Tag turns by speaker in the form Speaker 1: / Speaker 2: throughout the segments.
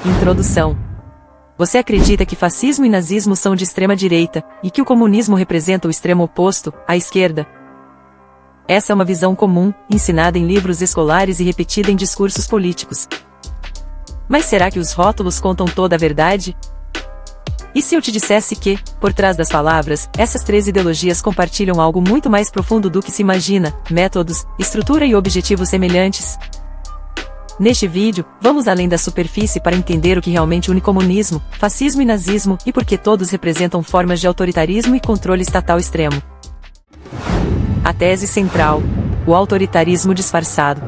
Speaker 1: Introdução. Você acredita que fascismo e nazismo são de extrema direita, e que o comunismo representa o extremo oposto, a esquerda? Essa é uma visão comum, ensinada em livros escolares e repetida em discursos políticos. Mas será que os rótulos contam toda a verdade? E se eu te dissesse que, por trás das palavras, essas três ideologias compartilham algo muito mais profundo do que se imagina, métodos, estrutura e objetivos semelhantes? Neste vídeo, vamos além da superfície para entender o que realmente une comunismo, fascismo e nazismo e por que todos representam formas de autoritarismo e controle estatal extremo. A tese central: o autoritarismo disfarçado.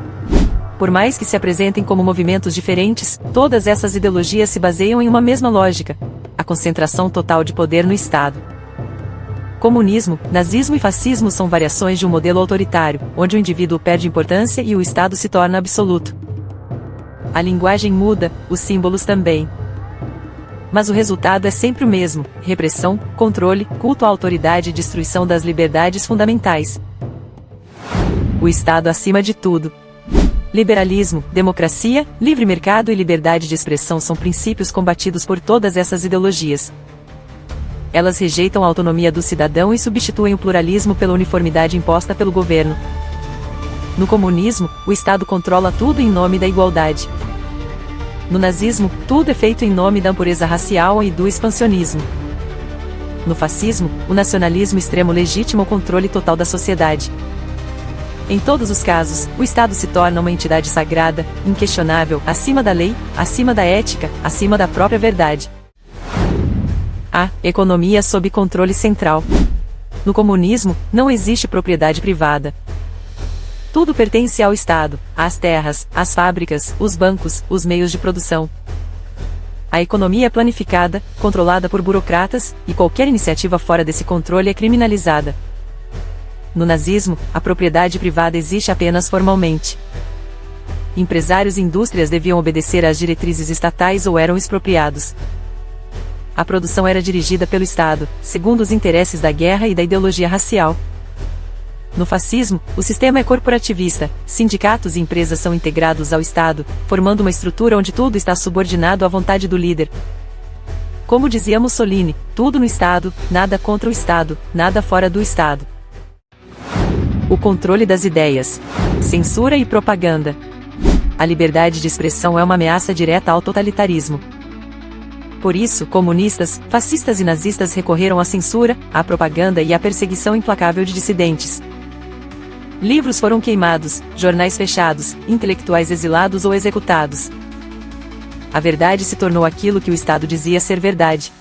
Speaker 1: Por mais que se apresentem como movimentos diferentes, todas essas ideologias se baseiam em uma mesma lógica: a concentração total de poder no Estado. Comunismo, nazismo e fascismo são variações de um modelo autoritário, onde o indivíduo perde importância e o Estado se torna absoluto. A linguagem muda, os símbolos também. Mas o resultado é sempre o mesmo: repressão, controle, culto à autoridade e destruição das liberdades fundamentais. O Estado acima de tudo. Liberalismo, democracia, livre mercado e liberdade de expressão são princípios combatidos por todas essas ideologias. Elas rejeitam a autonomia do cidadão e substituem o pluralismo pela uniformidade imposta pelo governo. No comunismo, o Estado controla tudo em nome da igualdade. No nazismo, tudo é feito em nome da pureza racial e do expansionismo. No fascismo, o nacionalismo extremo legitima o controle total da sociedade. Em todos os casos, o Estado se torna uma entidade sagrada, inquestionável, acima da lei, acima da ética, acima da própria verdade. A economia sob controle central. No comunismo, não existe propriedade privada. Tudo pertence ao Estado: as terras, as fábricas, os bancos, os meios de produção. A economia é planificada, controlada por burocratas, e qualquer iniciativa fora desse controle é criminalizada. No nazismo, a propriedade privada existe apenas formalmente. Empresários e indústrias deviam obedecer às diretrizes estatais ou eram expropriados. A produção era dirigida pelo Estado, segundo os interesses da guerra e da ideologia racial. No fascismo, o sistema é corporativista: sindicatos e empresas são integrados ao Estado, formando uma estrutura onde tudo está subordinado à vontade do líder. Como dizia Mussolini, tudo no Estado, nada contra o Estado, nada fora do Estado. O controle das ideias. Censura e propaganda. A liberdade de expressão é uma ameaça direta ao totalitarismo. Por isso, comunistas, fascistas e nazistas recorreram à censura, à propaganda e à perseguição implacável de dissidentes. Livros foram queimados, jornais fechados, intelectuais exilados ou executados. A verdade se tornou aquilo que o Estado dizia ser verdade.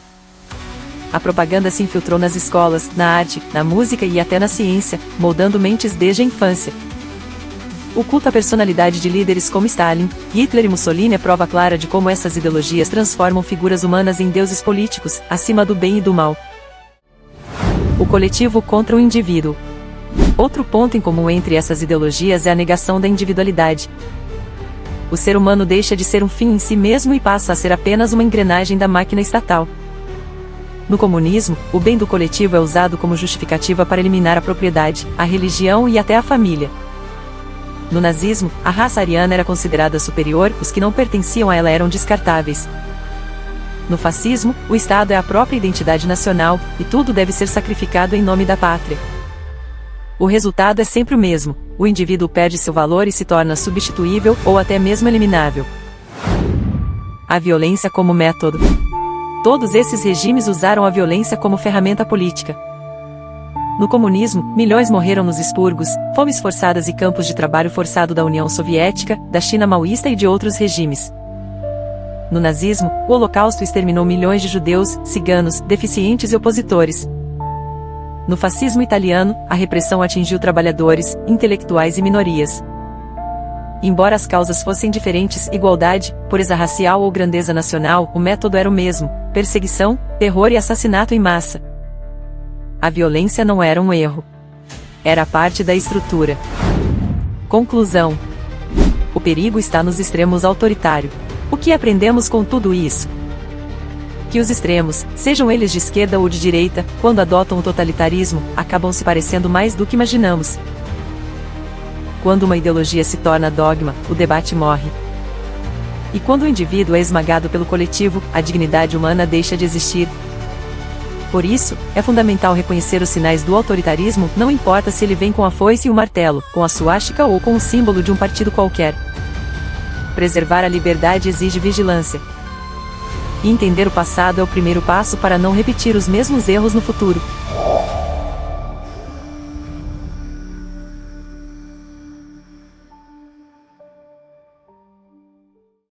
Speaker 1: A propaganda se infiltrou nas escolas, na arte, na música e até na ciência, moldando mentes desde a infância. O culto à personalidade de líderes como Stalin, Hitler e Mussolini é prova clara de como essas ideologias transformam figuras humanas em deuses políticos, acima do bem e do mal. O coletivo contra o indivíduo. Outro ponto em comum entre essas ideologias é a negação da individualidade. O ser humano deixa de ser um fim em si mesmo e passa a ser apenas uma engrenagem da máquina estatal. No comunismo, o bem do coletivo é usado como justificativa para eliminar a propriedade, a religião e até a família. No nazismo, a raça ariana era considerada superior, os que não pertenciam a ela eram descartáveis. No fascismo, o Estado é a própria identidade nacional, e tudo deve ser sacrificado em nome da pátria. O resultado é sempre o mesmo: o indivíduo perde seu valor e se torna substituível ou até mesmo eliminável. A violência como método. Todos esses regimes usaram a violência como ferramenta política. No comunismo, milhões morreram nos expurgos, fomes forçadas e campos de trabalho forçado da União Soviética, da China maoísta e de outros regimes. No nazismo, o Holocausto exterminou milhões de judeus, ciganos, deficientes e opositores. No fascismo italiano, a repressão atingiu trabalhadores, intelectuais e minorias. Embora as causas fossem diferentes: igualdade, pureza racial ou grandeza nacional, o método era o mesmo: perseguição, terror e assassinato em massa. A violência não era um erro. Era parte da estrutura. Conclusão: o perigo está nos extremos autoritários. O que aprendemos com tudo isso? Que os extremos, sejam eles de esquerda ou de direita, quando adotam o totalitarismo, acabam se parecendo mais do que imaginamos. Quando uma ideologia se torna dogma, o debate morre. E quando o indivíduo é esmagado pelo coletivo, a dignidade humana deixa de existir. Por isso, é fundamental reconhecer os sinais do autoritarismo, não importa se ele vem com a foice e o martelo, com a suástica ou com o símbolo de um partido qualquer. Preservar a liberdade exige vigilância. E entender o passado é o primeiro passo para não repetir os mesmos erros no futuro.